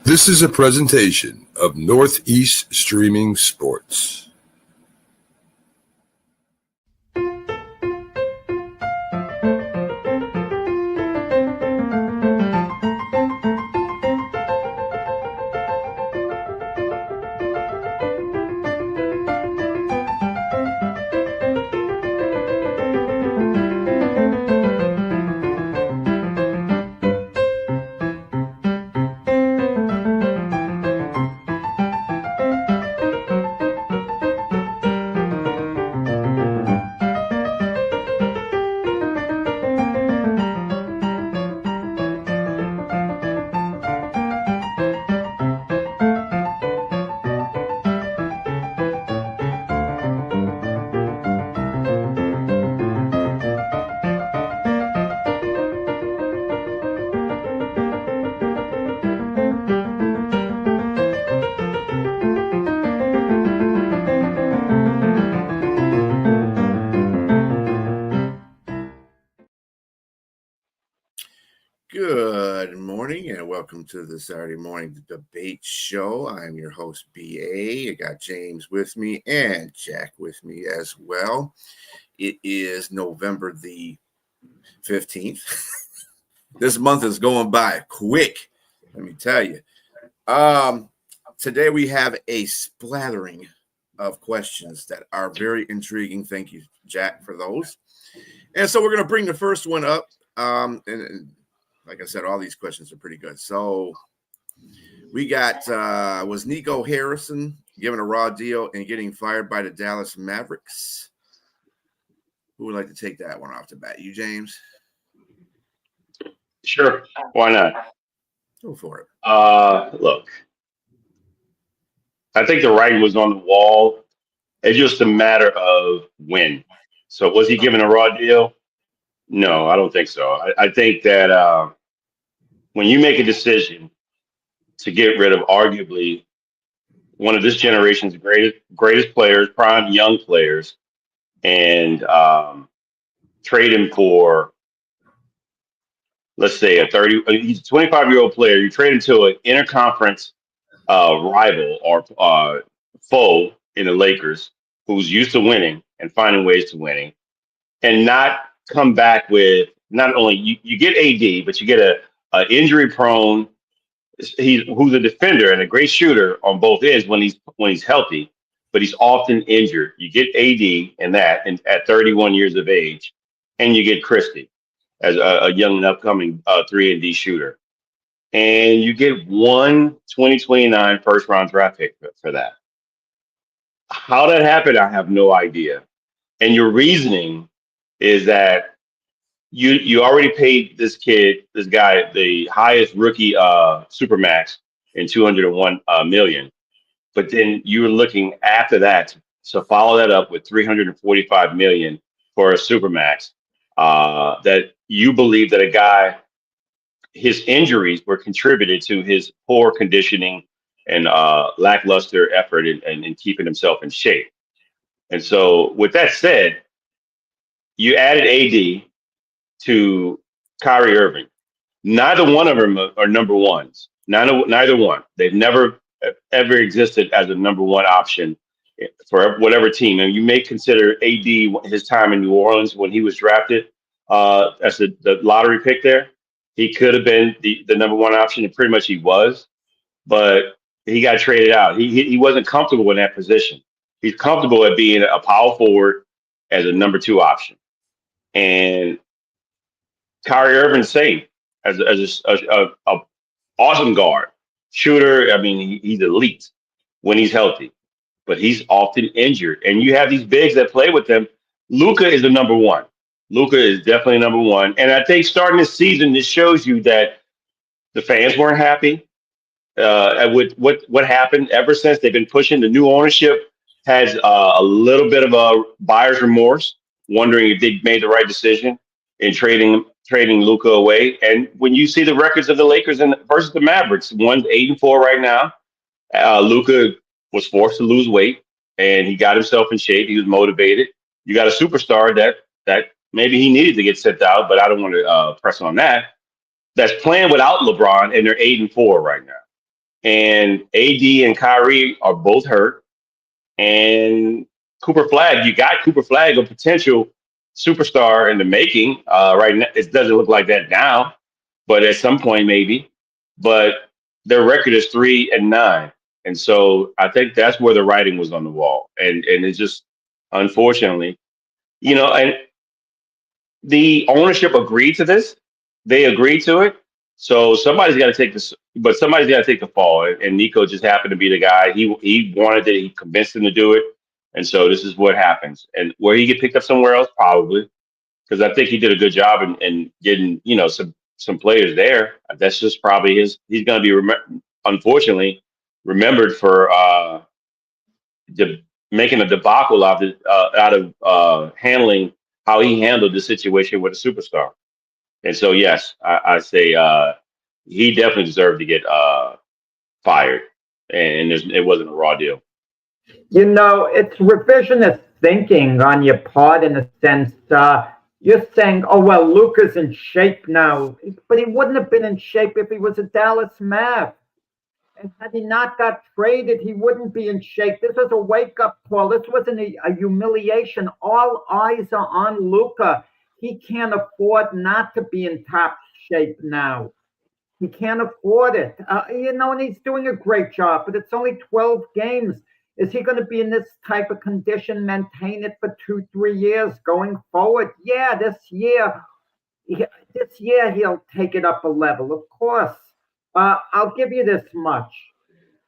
This is a presentation of Northeast Streaming Sports. Good morning and welcome to the Saturday morning debate show. I'm your host, BA. I got James with me and Jack with me as well. It is November the 15th. This month is going by quick, let me tell you. Today we have a splattering of questions that are very intriguing. Thank you, Jack, for those. And so we're going to bring the first one up. And like I said, all these questions are pretty good. So we got, was Nico Harrison given a raw deal and getting fired by the Dallas Mavericks? Who would like to take that one off the bat? You, James? Sure. Why not? Go for it. Look, I think the writing was on the wall. It's just a matter of when. So was he given a raw deal? No, I don't think so. I think that when you make a decision to get rid of arguably one of this generation's greatest players, prime young players, and trade him for, let's say, he's a 25-year-old player. You trade him to an interconference rival or foe in the Lakers who's used to winning and finding ways to winning, and not come back with not only you get AD, but you get a injury prone. Who's a defender and a great shooter on both ends when he's healthy, but he's often injured. You get AD and at 31 years of age, and you get Christie as a young and upcoming 3-and-D shooter, and you get one 2029 first round draft pick for that. How that happened, I have no idea. And your reasoning is that you already paid this guy, the highest rookie supermax in 201 million, but then you were looking after that to follow that up with 345 million for a supermax. That you believe that a guy, his injuries were contributed to his poor conditioning and lackluster effort in keeping himself in shape. And so, with that said, you added AD to Kyrie Irving. Neither one of them are number ones. Neither one. They've never ever existed as a number one option for whatever team. And you may consider AD his time in New Orleans when he was drafted as the lottery pick there. He could have been the number one option, and pretty much he was, but he got traded out. He wasn't comfortable in that position. He's comfortable at being a power forward as a number two option. And Kyrie Irving same as a awesome guard, shooter. I mean, he's elite when he's healthy, but he's often injured. And you have these bigs that play with them. Luka is the number one. Luka is definitely number one. And I think starting this season, this shows you that the fans weren't happy with what happened ever since they've been pushing. The new ownership has a little bit of a buyer's remorse, wondering if they made the right decision in trading Luka away. And when you see the records of the Lakers versus the Mavericks, one's 8-4 right now. Luka was forced to lose weight, and he got himself in shape. He was motivated. You got a superstar that maybe he needed to get sent out, but I don't want to press on that. That's playing without LeBron, and they're 8-4 right now. and AD and Kyrie are both hurt, and Cooper Flag, you got Cooper Flag, a potential superstar in the making. Right now, it doesn't look like that now, but at some point maybe. But their record is 3-9, and so I think that's where the writing was on the wall, and it's just unfortunately, and the ownership agreed to this. They agreed to it. So somebody's got to take this, but somebody's got to take the fall. And Nico just happened to be the guy. He wanted it. He convinced him to do it. And so this is what happens. And where he get picked up somewhere else, probably, because I think he did a good job in getting some players there. That's just probably his. He's going to be unfortunately remembered for making a debacle out of handling how he handled the situation with a superstar. And so, yes, I say he definitely deserved to get fired, and it wasn't a raw deal. It's revisionist thinking on your part in a sense. You're saying, oh, well, Luka's in shape now, but he wouldn't have been in shape if he was a Dallas Mav. And had he not got traded, he wouldn't be in shape. This was a wake-up call. This wasn't a humiliation. All eyes are on Luka. He can't afford not to be in top shape now. He can't afford it. And he's doing a great job, but it's only 12 games. Is he going to be in this type of condition, maintain it for 2-3 years going forward? Yeah, this year he'll take it up a level, of course. I'll give you this much.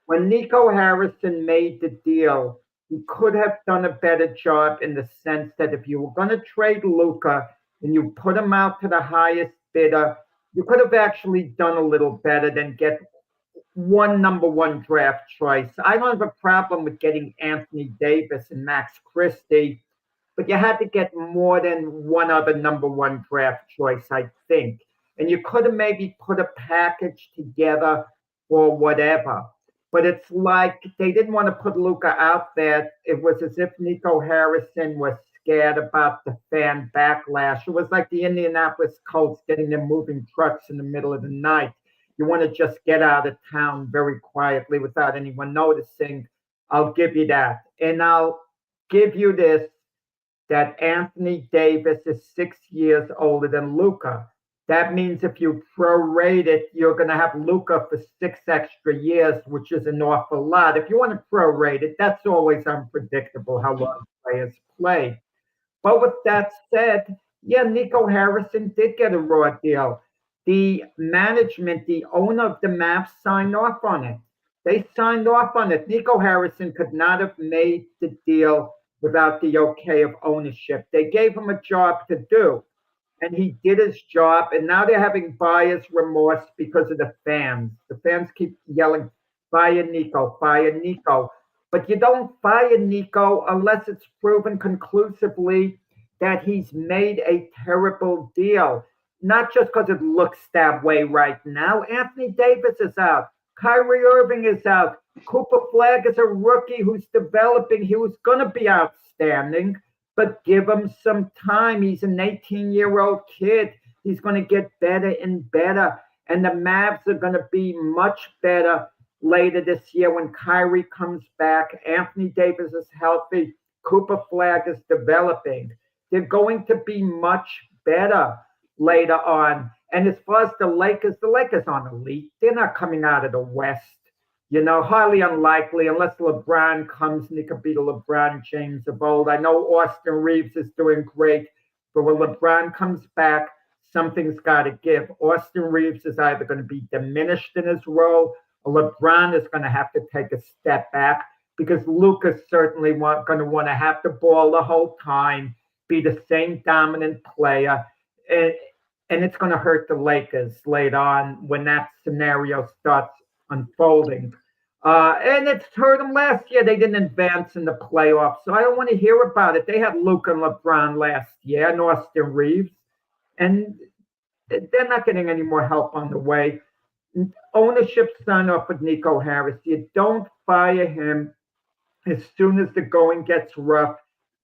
When Nico Harrison made the deal, he could have done a better job in the sense that if you were going to trade Luka and you put him out to the highest bidder, you could have actually done a little better than get one number one draft choice. I don't have a problem with getting Anthony Davis and Max Christie, but you had to get more than one other number one draft choice, I think. And you could have maybe put a package together or whatever. But it's like they didn't want to put Luka out there. It was as if Nico Harrison was scared about the fan backlash. It was like the Indianapolis Colts getting their moving trucks in the middle of the night. You want to just get out of town very quietly without anyone noticing. I'll give you that. And I'll give you this, that Anthony Davis is 6 years older than Luka. That means if you prorate it, you're going to have Luka for 6 extra years, which is an awful lot. If you want to prorate it, that's always unpredictable how long players play. But with that said, yeah, Nico Harrison did get a raw deal. The management, the owner of the Mavs signed off on it. They signed off on it. Nico Harrison could not have made the deal without the okay of ownership. They gave him a job to do, and he did his job, and now they're having buyer's remorse because of the fans. The fans keep yelling, fire Nico, fire Nico. But you don't fire Nico unless it's proven conclusively that he's made a terrible deal. Not just because it looks that way right now. Anthony Davis is out. Kyrie Irving is out. Cooper Flag is a rookie who's developing. He was going to be outstanding, but give him some time. He's an 18-year-old kid. He's going to get better and better. And the Mavs are going to be much better later this year when Kyrie comes back. Anthony Davis is healthy. Cooper Flag is developing. They're going to be much better later on. And as far as the Lakers aren't elite. They're not coming out of the West. Highly unlikely unless LeBron comes and he could be the LeBron James of old. I know Austin Reeves is doing great, but when LeBron comes back, something's got to give. Austin Reeves is either going to be diminished in his role, or LeBron is going to have to take a step back because Luka's certainly going to want to have the ball the whole time, be the same dominant player. And it's going to hurt the Lakers later on when that scenario starts unfolding. And it's hurt them last year. They didn't advance in the playoffs, so I don't want to hear about it. They had Luka and LeBron last year and Austin Reeves, and they're not getting any more help on the way. Ownership signed off with Nico Harris. You don't fire him as soon as the going gets rough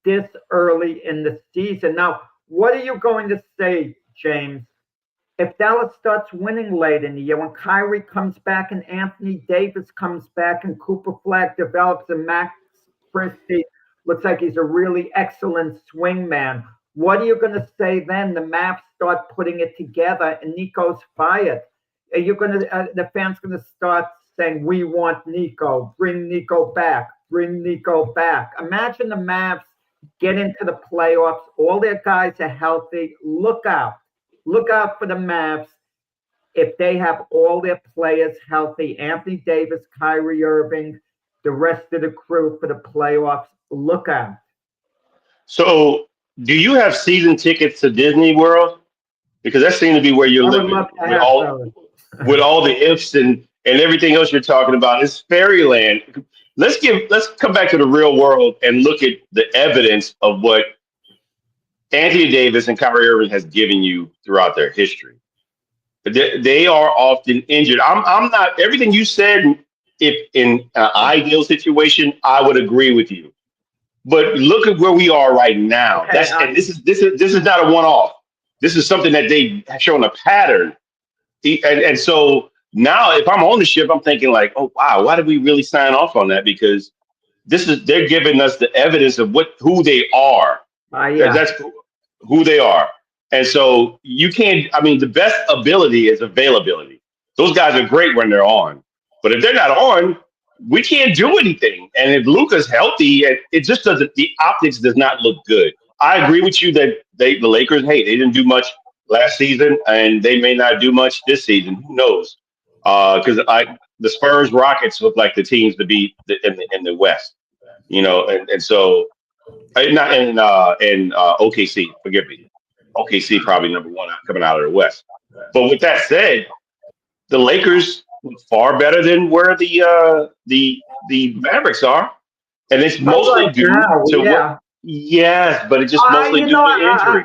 this early in the season. Now, what are you going to say, James, if Dallas starts winning late in the year, when Kyrie comes back and Anthony Davis comes back and Cooper Flag develops and Max Christie looks like he's a really excellent swing man, what are you going to say then? The Mavs start putting it together and Nico's fired. Are you going to, the fans going to start saying, we want Nico, bring Nico back, bring Nico back. Imagine the Mavs get into the playoffs, all their guys are healthy. Look out for the Mavs. If they have all their players healthy, Anthony Davis, Kyrie Irving, the rest of the crew for the playoffs, look out. So, do you have season tickets to Disney World? Because that seems to be where you're living with all the ifs and everything else you're talking about. It's fairyland. Let's come back to the real world and look at the evidence of what Anthony Davis and Kyrie Irving has given you throughout their history. They are often injured. I'm not everything you said. If in an ideal situation, I would agree with you. But look at where we are right now. Okay, This is not a one-off. This is something that they have shown a pattern. And so now, if I'm on the ship, I'm thinking like, oh wow, why did we really sign off on that? Because they're giving us the evidence of who they are. Yeah. That's who they are. And so you can't. I mean, the best ability is availability. Those guys are great when they're on, but if they're not on, we can't do anything. And if Luka's healthy, it just doesn't. The optics does not look good. I agree with you that the Lakers, hey, they didn't do much last season, and they may not do much this season. Who knows? Because the Spurs Rockets look like the teams to beat in the West, and so not in OKC. Forgive me, OKC probably number one coming out of the West. But with that said, the Lakers look far better than where the Mavericks are, and it's mostly due to what. Yes, but it's just mostly due to injury.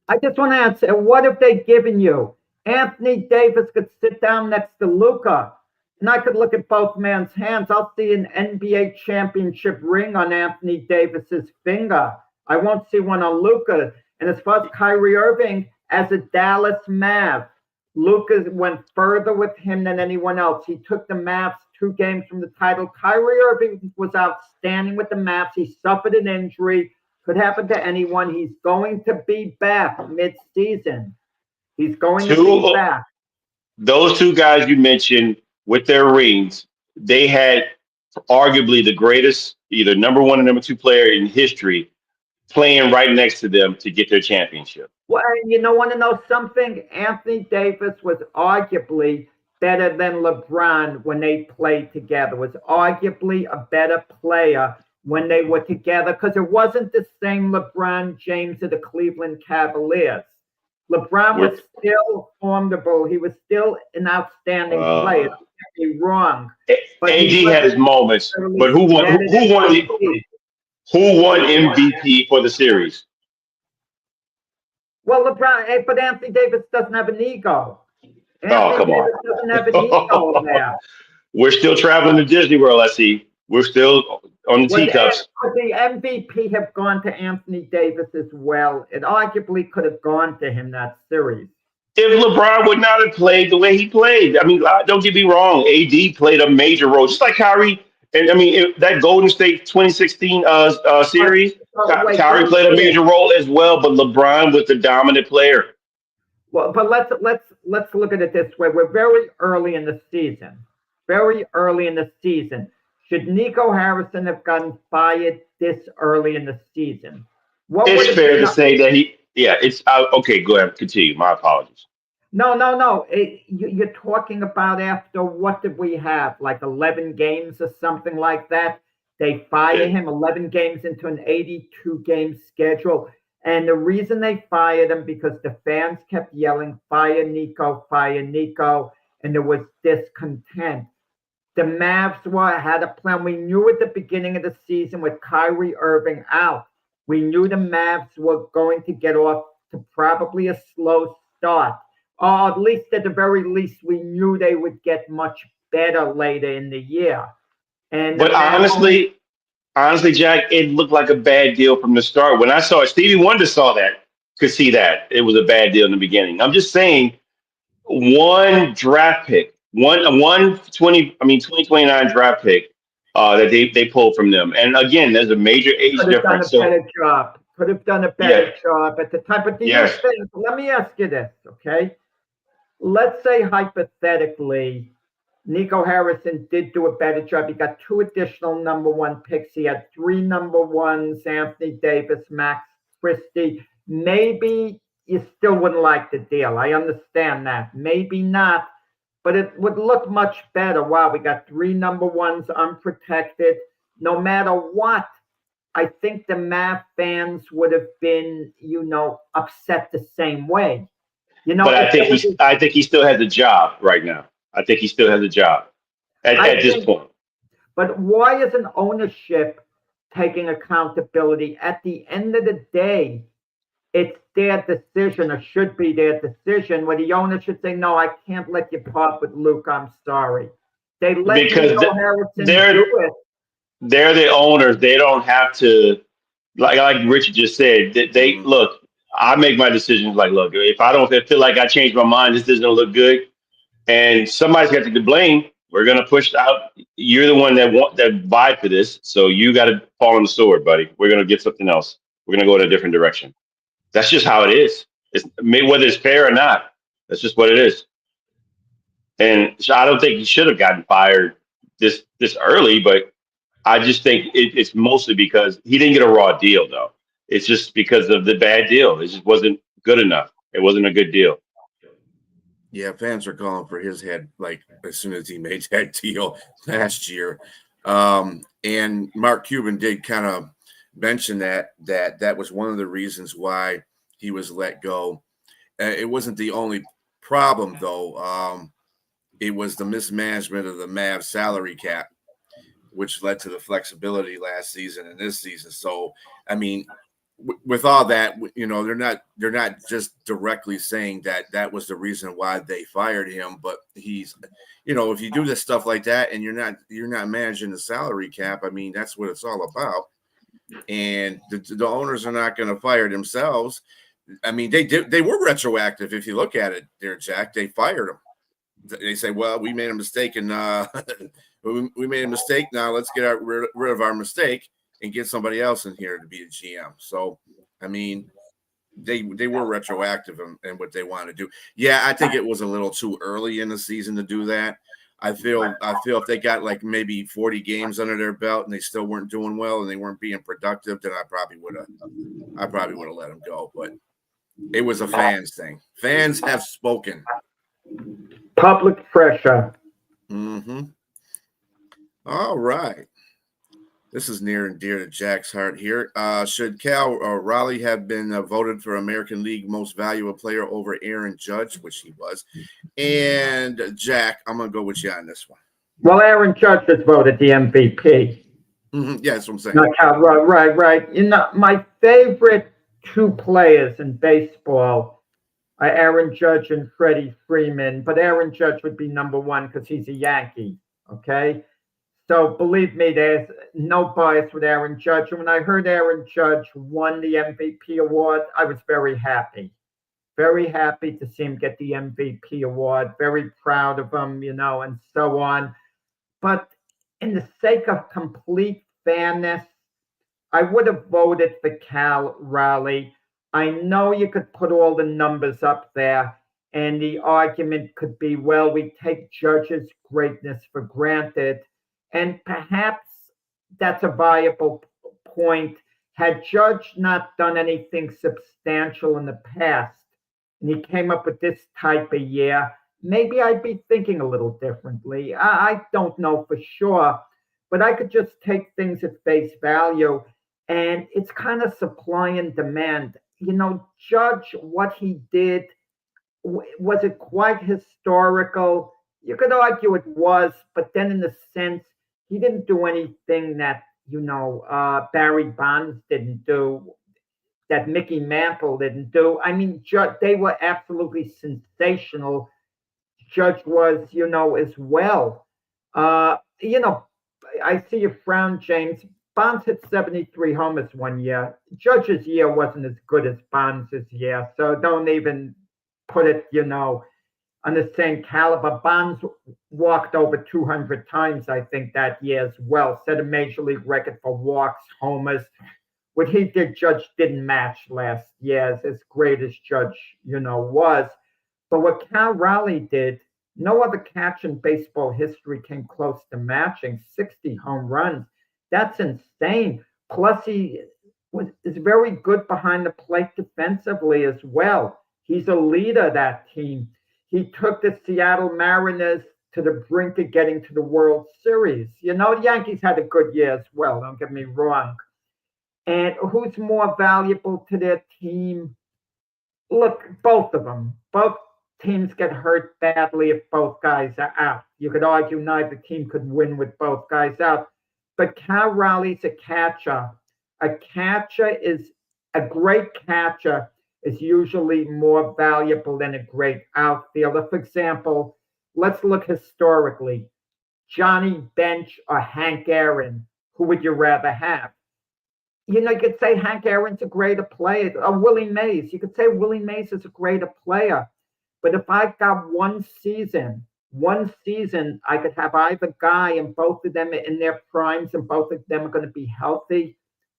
I just want to answer, what if they given you Anthony Davis could sit down next to Luka, and I could look at both men's hands. I'll see an NBA championship ring on Anthony Davis's finger. I won't see one on Luka. And as far as Kyrie Irving, as a Dallas Mav, Luka went further with him than anyone else. He took the Mavs 2 games from the title. Kyrie Irving was outstanding with the Mavs. He suffered an injury. Could happen to anyone. He's going to be back mid-season. He's going to be back. Those 2 guys you mentioned with their rings, they had arguably the greatest, either number 1 or number 2 player in history playing right next to them to get their championship. Well, you want to know something? Anthony Davis was arguably better than LeBron when they played together, was arguably a better player when they were together, because it wasn't the same LeBron James of the Cleveland Cavaliers. LeBron was still formidable. He was still an outstanding player. Don't get me wrong. But AD had his moments, but who won MVP for the series? Well, LeBron, but Anthony Davis doesn't have an ego. Come on. Doesn't have an ego there. We're still traveling to Disney World, I see. We're still on the teacups. Could the MVP have gone to Anthony Davis as well? It arguably could have gone to him that series. If LeBron would not have played the way he played, I mean, don't get me wrong, AD played a major role, just like Kyrie. And I mean, that Golden State 2016 series, Kyrie played a major role as well, but LeBron was the dominant player. Well, but let's look at it this way. We're very early in the season. Should Nico Harrison have gotten fired this early in the season? It's fair to say that it's okay. Go ahead, continue. My apologies. No. You're talking about after, what did we have? Like 11 games or something like that. They fired him 11 games into an 82-game schedule. And the reason they fired him because the fans kept yelling, fire Nico, and there was discontent. The Mavs had a plan. We knew at the beginning of the season with Kyrie Irving out, we knew the Mavs were going to get off to probably a slow start. Or at least at the very least, we knew they would get much better later in the year. But honestly, Jack, it looked like a bad deal from the start. When I saw it, Stevie Wonder could see that. It was a bad deal in the beginning. I'm just saying, one draft pick, 2029 draft pick that they pulled from them. And again, there's a major age Could have done a difference. So better job. Could have done a yeah, better job at the time. But do you yes, think, let me ask you this, okay? Let's say hypothetically, Nico Harrison did do a better job. He got 2 additional number 1 picks. He had 3 number 1s, Anthony Davis, Max Christie. Maybe you still wouldn't like the deal. I understand that. Maybe not, but it would look much better. Wow, we got 3 number 1s unprotected. No matter what, I think the Mav fans would have been, upset the same way. but If there was I think he still has a job right now. I think he still has a job I at this think, point. but why isn't ownership taking accountability? At the end of the day, it's their decision, or should be their decision, where the owner should say, no, I can't let you part with Luke. I'm sorry. They let Because Nico Harrison they're do it. they're the owners. They don't have to, like Richard just said. They look. I make my decisions. Like, look, if I don't feel like I changed my mind, this doesn't look good, and somebody's got to get blamed. We're gonna push out. You're the one that vied for this, so you got to fall on the sword, buddy. We're gonna get something else. We're gonna go in a different direction. That's just how it is. Whether it's fair or not. That's just what it is. And so I don't think he should have gotten fired this early, but I just think it's mostly because he didn't get a raw deal, though. It's just because of the bad deal. It just wasn't good enough. It wasn't a good deal. Yeah, fans are calling for his head like as soon as he made that deal last year. And Mark Cuban did kind of mention that was one of the reasons why he was let go. It wasn't the only problem, though. It was the mismanagement of the Mavs salary cap, which led to the flexibility last season and this season. So, I mean, with all that, they're not just directly saying that was the reason why they fired him, but he's, if you do this stuff like that and you're not managing the salary cap, I mean, that's what it's all about. And the owners are not going to fire themselves. I mean, they were retroactive. If you look at it there, Jack, they fired him. They say, well, we made a mistake and we made a mistake. Now let's get rid of our mistake and get somebody else in here to be the GM. So, I mean, they were retroactive in what they want to do. Yeah, I think it was a little too early in the season to do that. I feel if they got like maybe 40 games under their belt and they still weren't doing well and they weren't being productive, then I probably would have let them go. But it was a fans thing. Fans have spoken. Public pressure. Mm-hmm. All right. This is near and dear to Jack's heart here. Should Cal Raleigh have been voted for American League Most Valuable Player over Aaron Judge, which he was? And Jack, I'm going to go with you on this one. Well, Aaron Judge was voted the MVP. Mm-hmm. Yeah, that's what I'm saying. Not Cal, right. My favorite 2 players in baseball are Aaron Judge and Freddie Freeman, but Aaron Judge would be number 1 because he's a Yankee, okay? So believe me, there's no bias with Aaron Judge. And when I heard Aaron Judge won the MVP award, I was very happy. Very happy to see him get the MVP award. Very proud of him, and so on. But in the sake of complete fairness, I would have voted for Cal Raleigh. I know you could put all the numbers up there, and the argument could be, well, we take Judge's greatness for granted. And perhaps that's a viable point. Had Judge not done anything substantial in the past, and he came up with this type of year, maybe I'd be thinking a little differently. I don't know for sure, but I could just take things at face value. And it's kind of supply and demand. Judge, what he did, was it quite historical? You could argue it was, but then in the sense, he didn't do anything that, Barry Bonds didn't do, that Mickey Mantle didn't do. I mean, they were absolutely sensational. Judge was, as well. I see you frown, James. Bonds hit 73 homers one year. Judge's year wasn't as good as Bonds' year, so don't even put it, on the same caliber. Bonds walked over 200 times, I think, that year as well. Set a major league record for walks, homers. What he did, Judge didn't match last year, as great as Judge, was. But what Cal Raleigh did, no other catcher in baseball history came close to matching 60 home runs. That's insane. Plus, he is very good behind the plate defensively as well. He's a leader of that team. He took the Seattle Mariners to the brink of getting to the World Series. The Yankees had a good year as well, don't get me wrong. And who's more valuable to their team? Look, both of them. Both teams get hurt badly if both guys are out. You could argue neither team could win with both guys out. But Cal Raleigh's a catcher. A great catcher is usually more valuable than a great outfielder. For example, let's look historically. Johnny Bench or Hank Aaron, who would you rather have? You could say Hank Aaron's a greater player. Or Willie Mays. You could say Willie Mays is a greater player. But if I've got one season, I could have either guy and both of them in their primes and both of them are going to be healthy.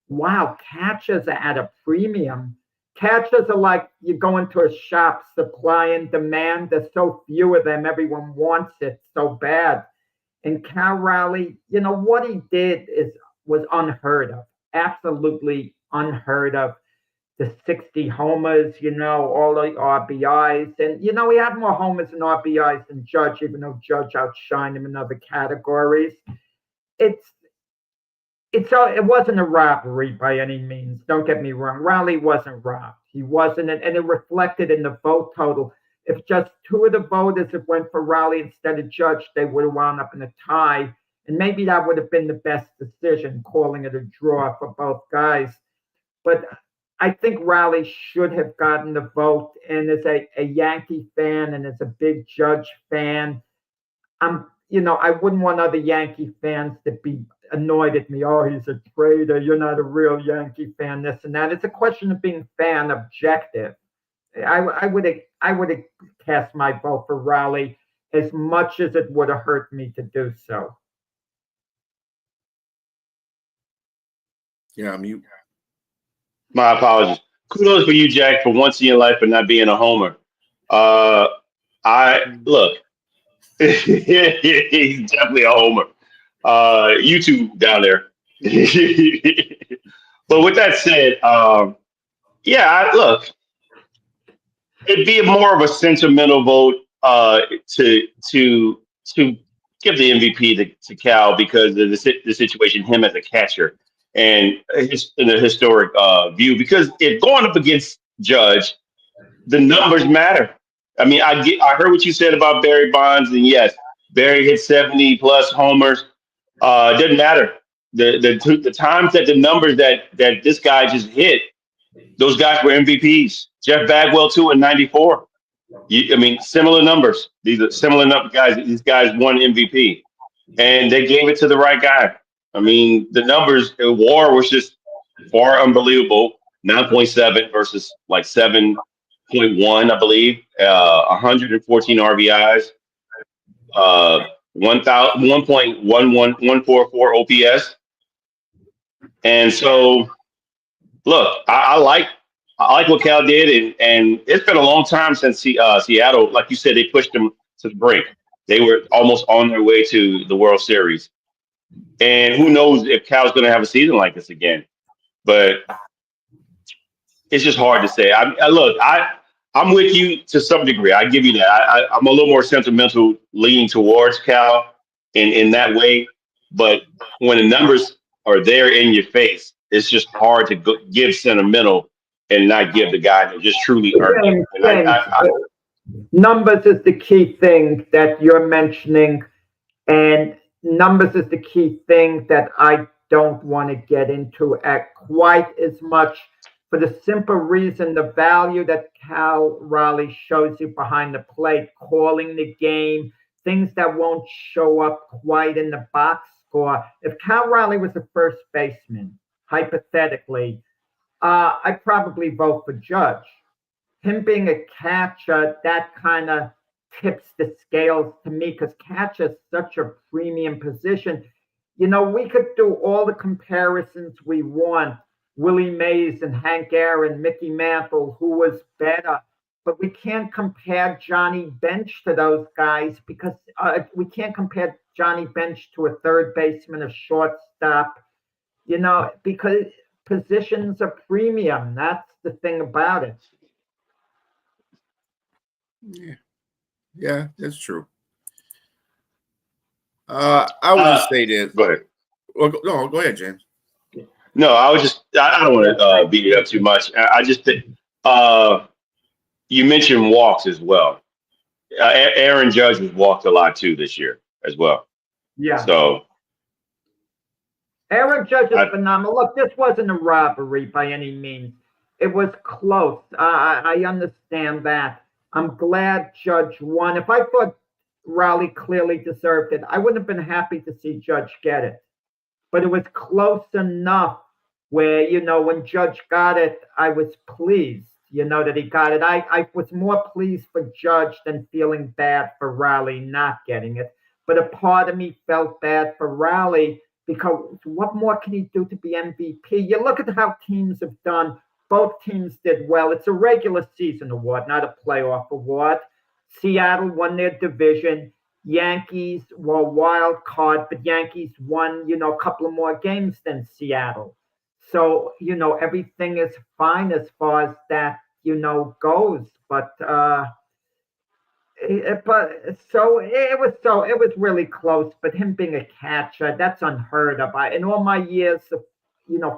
Wow, catchers are at a premium. Catchers are like you go into a shop, supply and demand. There's so few of them. Everyone wants it so bad. And Cal Raleigh, what he did was unheard of. Absolutely unheard of. The 60 homers, all the RBIs. And, he had more homers and RBIs than Judge, even though Judge outshined him in other categories. It wasn't a robbery by any means. Don't get me wrong. Raleigh wasn't robbed. He wasn't. And it reflected in the vote total. If just two of the voters had went for Raleigh instead of Judge, they would have wound up in a tie. And maybe that would have been the best decision, calling it a draw for both guys. But I think Raleigh should have gotten the vote. And as a Yankee fan and as a big Judge fan, I wouldn't want other Yankee fans to be annoyed at me. Oh, he's a traitor. You're not a real Yankee fan, this and that. It's a question of being fan objective. I would have cast my vote for Raleigh as much as it would have hurt me to do so. Yeah, mute. My apologies. Kudos for you, Jack, for once in your life for not being a homer. I look, he's definitely a homer. You two down there. But with that said, look, it'd be more of a sentimental vote to give the MVP to Cal because of the situation, him as a catcher, and in a historic view. Because if going up against Judge, the numbers matter. I mean, I heard what you said about Barry Bonds, and yes, Barry hit 70 plus homers. It doesn't matter. The times that the numbers that this guy just hit, those guys were MVPs. Jeff Bagwell too in '94. Similar numbers. These are similar guys. These guys won MVP, and they gave it to the right guy. I mean, the numbers. WAR was just far unbelievable. 9.7 versus like 7.1, I believe. 114 RBIs. 1.144 OPS. And so, look, I like what Cal did, and it's been a long time since Seattle, like you said, they pushed them to the brink. They were almost on their way to the World Series. And who knows if Cal's going to have a season like this again. But it's just hard to say. I'm with you to some degree. I give you that. I'm a little more sentimental leaning towards Cal in that way. But when the numbers are there in your face, it's just hard to give sentimental and not give the guy that just truly earned it. Numbers is the key thing that you're mentioning, and numbers is the key thing that I don't want to get into at quite as much, for the simple reason the value that Cal Raleigh shows you behind the plate, calling the game, things that won't show up quite in the box score. If Cal Raleigh was a first baseman, hypothetically, I'd probably vote for Judge. Him being a catcher, that kind of tips the scales to me because catch is such a premium position. We could do all the comparisons we want. Willie Mays and Hank Aaron, Mickey Mantle, who was better. But we can't compare Johnny Bench to those guys because we can't compare Johnny Bench to a third baseman, a shortstop, because positions are premium. That's the thing about it. Yeah, that's true. I would just say this. Go ahead. Well, no, go ahead, James. No, I don't want to beat it up too much. I just think you mentioned walks as well. Aaron Judge was walked a lot too this year as well. Yeah. So Aaron Judge is phenomenal. Look, this wasn't a robbery by any means. It was close. I understand that. I'm glad Judge won. If I thought Raleigh clearly deserved it, I wouldn't have been happy to see Judge get it. But it was close enough where, when Judge got it, I was pleased, that he got it. I was more pleased for Judge than feeling bad for Raleigh not getting it. But a part of me felt bad for Raleigh because what more can he do to be MVP? You look at how teams have done. Both teams did well. It's a regular season award, not a playoff award. Seattle won their division. Yankees were a wild card, but Yankees won, a couple of more games than Seattle. So, everything is fine as far as that, goes. But it was really close. But him being a catcher, that's unheard of. In all my years of,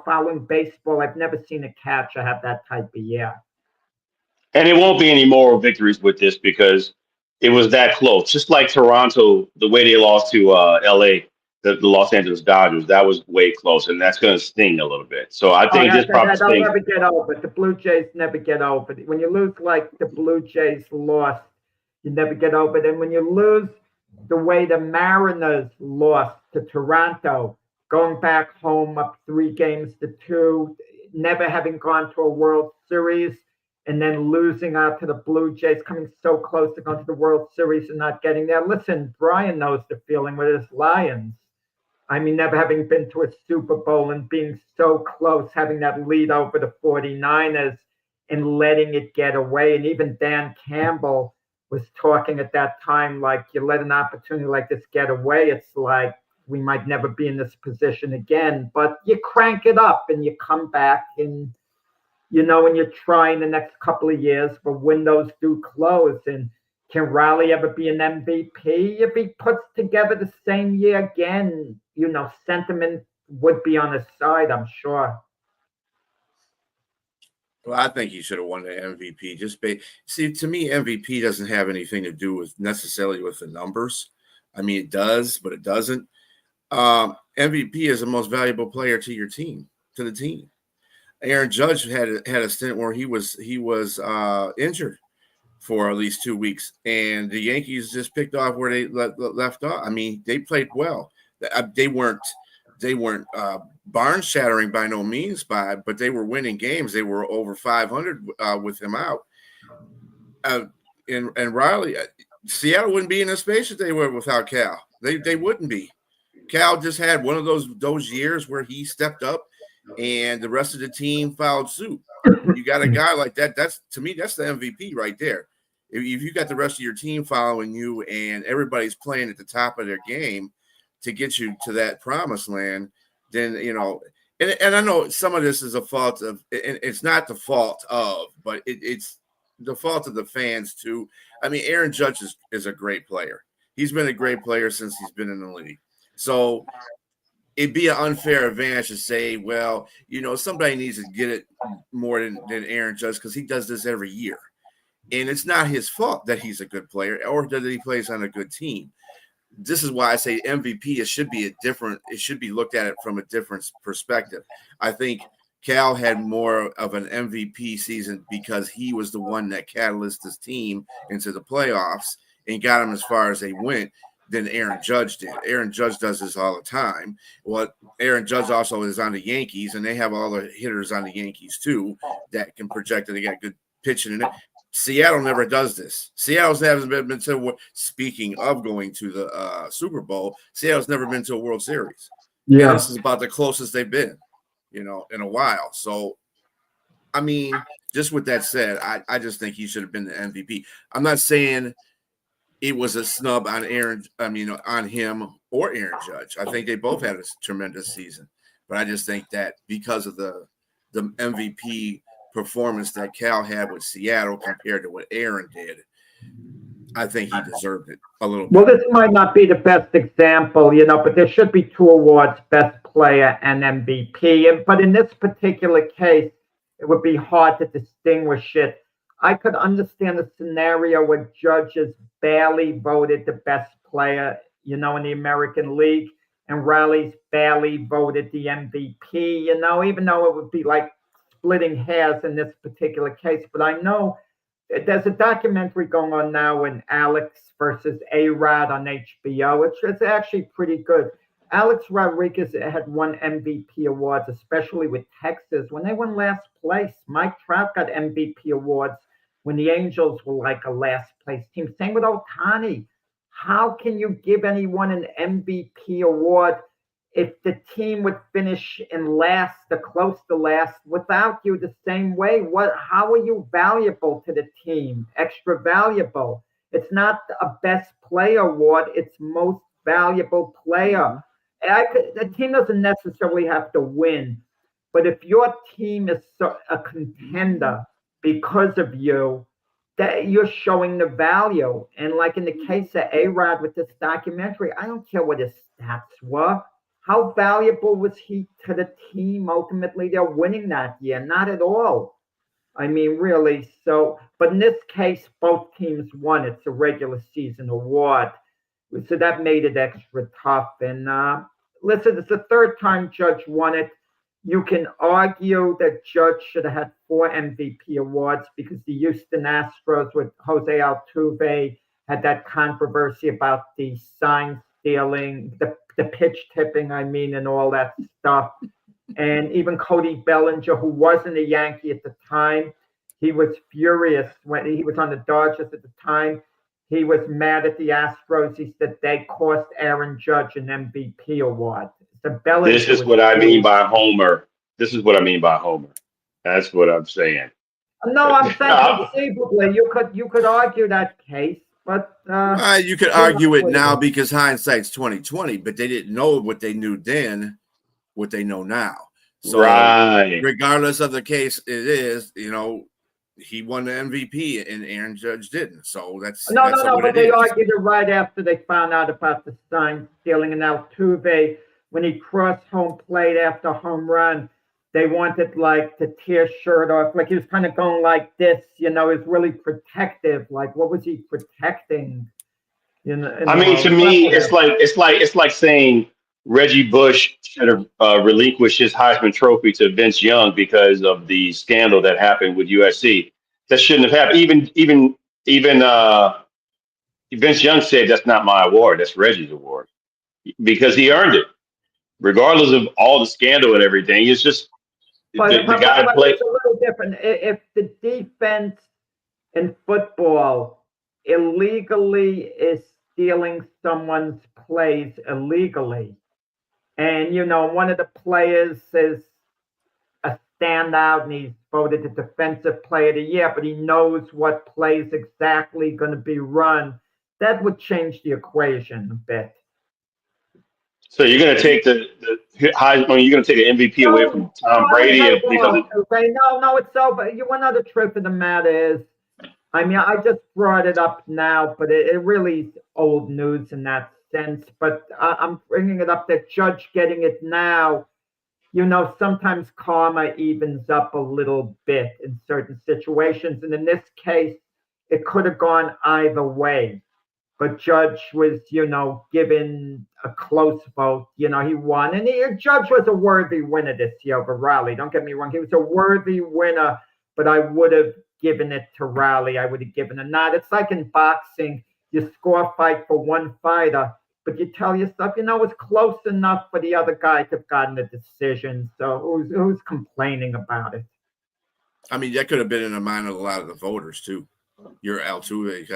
following baseball, I've never seen a catcher have that type of year. and it won't be any moral victories with this because it was that close. Just like Toronto, the way they lost to LA, the Los Angeles Dodgers, that was way close, and that's going to sting a little bit. So I think this probably they'll stings. never get over it. The Blue Jays never get over it. When you lose like the Blue Jays lost, you never get over it. And when you lose the way the Mariners lost to Toronto, going back home up 3-2, never having gone to a World Series, and then losing out to the Blue Jays, coming so close to going to the World Series and not getting there. Listen, Brian knows the feeling with his Lions. I mean, never having been to a Super Bowl and being so close, having that lead over the 49ers and letting it get away. And even Dan Campbell was talking at that time, like, you let an opportunity like this get away, it's like we might never be in this position again. But you crank it up and you come back and, and you're trying the next couple of years, but windows do close. And can Raleigh ever be an MVP? If he puts together the same year again, sentiment would be on his side, I'm sure. Well, I think he should have won the MVP. See, to me, MVP doesn't have anything to do with necessarily with the numbers. I mean, it does, but it doesn't. MVP is the most valuable player to your team, to the team. Aaron Judge had a stint where he was injured for at least 2 weeks, and the Yankees just picked off where they left off. I mean, they played well. They weren't barn shattering by no means, but they were winning games. They were over 500 with him out. And Riley, Seattle wouldn't be in the space that they were without Cal. They wouldn't be. Cal just had one of those years where he stepped up, and the rest of the team followed suit. You got a guy like that. That's, to me, that's the MVP right there. If you got the rest of your team following you and everybody's playing at the top of their game to get you to that promised land, then, and I know some of this is a fault of, and it's not the fault of, but it's the fault of the fans too. I mean, Aaron Judge is a great player. He's been a great player since he's been in the league. So it'd be an unfair advantage to say, well, somebody needs to get it more than Aaron Judge because he does this every year. And it's not his fault that he's a good player or that he plays on a good team. This is why I say MVP, it should be looked at it from a different perspective. I think Cal had more of an MVP season because he was the one that catalyzed his team into the playoffs and got them as far as they went than Aaron Judge did. Aaron Judge does this all the time. Well, Aaron Judge also is on the Yankees, and they have all the hitters on the Yankees too that can project that they got good pitching in it. Seattle never does this. Seattle's never been to. Speaking of going to the Super Bowl, Seattle's never been to a World Series. And Yeah. this is about the closest they've been, in a while. So, I mean, just with that said, I just think he should have been the MVP. I'm not saying it was a snub on on him or Aaron Judge. I think they both had a tremendous season, but I just think that because of the MVP performance that Cal had with Seattle compared to what Aaron did, I think he deserved it a little bit. Well, this might not be the best example, but there should be two awards, Best Player and MVP. But in this particular case, it would be hard to distinguish it. I could understand a scenario where judges barely voted the best player, in the American League, and Raleigh's barely voted the MVP, even though it would be like splitting hairs in this particular case. But I know there's a documentary going on now in Alex versus A-Rod on HBO, which is actually pretty good. Alex Rodriguez had won MVP awards, especially with Texas. When they won last place, Mike Trout got MVP awards when the Angels were like a last place team. Same with Ohtani. How can you give anyone an MVP award if the team would finish in last or close to last without you the same way? How are you valuable to the team? Extra valuable. It's not a best player award. It's most valuable player. The team doesn't necessarily have to win, but if your team is a contender because of you, that you're showing the value. And like in the case of A-Rod with this documentary, I don't care what his stats were. How valuable was he to the team? Ultimately, they're winning that year. Not at all. I mean, really. So, but in this case, both teams won. It's a regular season award. So that made it extra tough. And listen, it's the third time Judge won it. You can argue that Judge should have had 4 MVP awards because the Houston Astros with Jose Altuve had that controversy about the sign stealing, the pitch tipping, and all that stuff. And even Cody Bellinger, who wasn't a Yankee at the time, he was furious when he was on the Dodgers at the time. He was mad at the Astros. He said they cost Aaron Judge an MVP award. This is what I mean by Homer. This is what I mean by Homer. That's what I'm saying. No, I'm saying conceivably you could argue that case, but you could argue it now because hindsight's 20/20. But they didn't know what they knew then, what they know now. So regardless of the case, it is he won the MVP and Aaron Judge didn't. So that's no. But they argued it right after they found out about the sign stealing, and Altuve, when he crossed home plate after home run, they wanted to tear shirt off, like he was kind of going like this, he was really protective. Like, what was he protecting? To me, it's like saying Reggie Bush should have relinquished his Heisman Trophy to Vince Young because of the scandal that happened with USC. That shouldn't have happened. Even Vince Young said that's not my award. That's Reggie's award because he earned it, regardless of all the scandal and everything. It's just the guy played. It's a little different. If the defense in football illegally is stealing someone's plays illegally, and one of the players is a standout and he's voted the defensive player of the year, but he knows what plays exactly going to be run, that would change the equation a bit. So you're going to take the Heisman, you're going to take the MVP away from Tom Brady because no, it's so. But one other truth of the matter is, I just brought it up now, but it really is old news in that sense. But I'm bringing it up that Judge getting it now, sometimes karma evens up a little bit in certain situations. And in this case, it could have gone either way. But Judge was, given a close vote. He won. And Judge was a worthy winner this year over Raleigh. Don't get me wrong. He was a worthy winner, but I would have given it to Raleigh. I would have given a nod. It's like in boxing. You score a fight for one fighter, but you tell yourself, it's close enough for the other guy to have gotten the decision. So who's complaining about it? That could have been in the mind of a lot of the voters, too. your Altuve,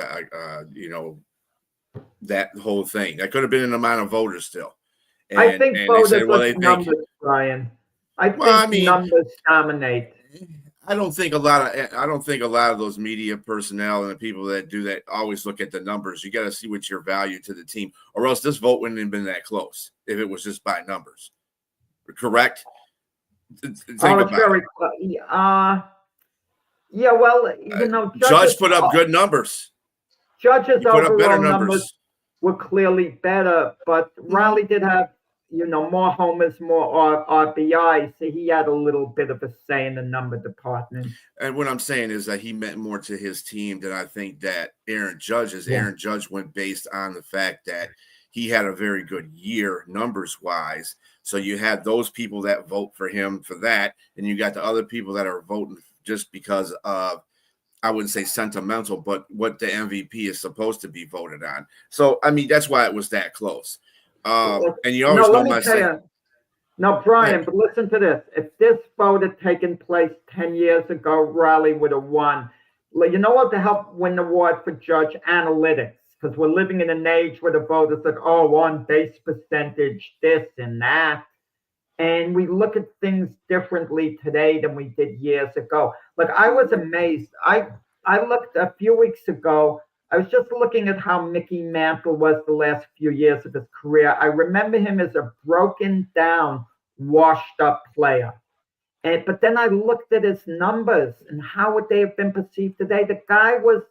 that whole thing. That could have been an amount of voters still. I think And they voters said, well, look they at think, numbers, Brian. I well, I think mean, numbers dominate. I don't think a lot of those media personnel and the people that do that always look at the numbers. You got to see what's your value to the team, or else this vote wouldn't have been that close if it was just by numbers. Correct? Think It's about very it. yeah. Well, Judge put up good numbers. Judge's He put up better overall numbers numbers. were clearly better, but Riley did have, more homers, more RBIs. So he had a little bit of a say in the number department. And what I'm saying is that he meant more to his team than I think that Aaron Judge is. Yeah. Aaron Judge went based on the fact that he had a very good year numbers wise. So you had those people that vote for him for that, and you got the other people that are voting just because of, I wouldn't say sentimental, but what the MVP is supposed to be voted on. So, I mean, that's why it was that close. And you always know my saying. No, Brian, but listen to this. If this vote had taken place 10 years ago, Riley would have won. You know what to help win the award for Judge? Analytics. Because we're living in an age where the voters like, on base percentage, this and that. And we look at things differently today than we did years ago. Like, I was amazed. I looked a few weeks ago. I was just looking at how Mickey Mantle was the last few years of his career. I remember him as a broken down, washed up player. But then I looked at his numbers and how would they have been perceived today? The guy was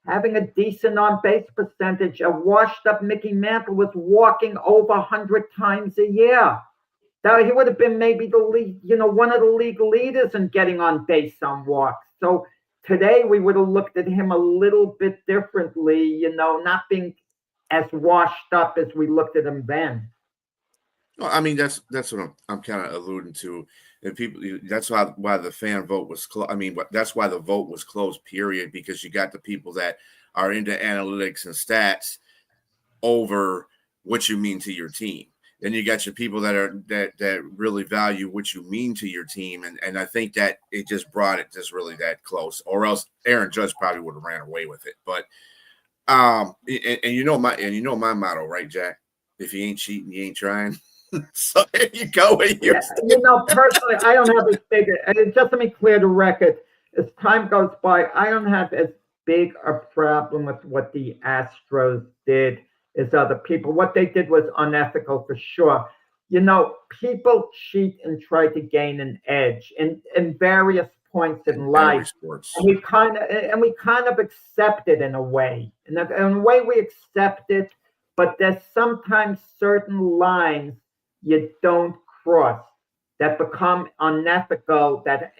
having a decent on base percentage. A washed up Mickey Mantle was walking over 100 times a year. Now he would have been maybe the league, one of the league leaders in getting on base on walks. So today we would have looked at him a little bit differently, not being as washed up as we looked at him then. Well, I mean, that's what I'm kind of alluding to. And people, that's why the fan vote was close. I mean, that's why the vote was closed. Period. Because you got the people that are into analytics and stats over what you mean to your team. Then you got your people that really value what you mean to your team, and I think that it just brought it just really that close, or else Aaron Judge probably would have ran away with it. But my motto, right, Jack? If you ain't cheating, you ain't trying. So there you go. Personally, I don't have as big. Just to make clear the record, as time goes by, I don't have as big a problem with what the Astros did as other people. What they did was unethical for sure. People cheat and try to gain an edge in various points in life. And we kind of accept it in a way. In a way we accept it, but there's sometimes certain lines you don't cross that become unethical, that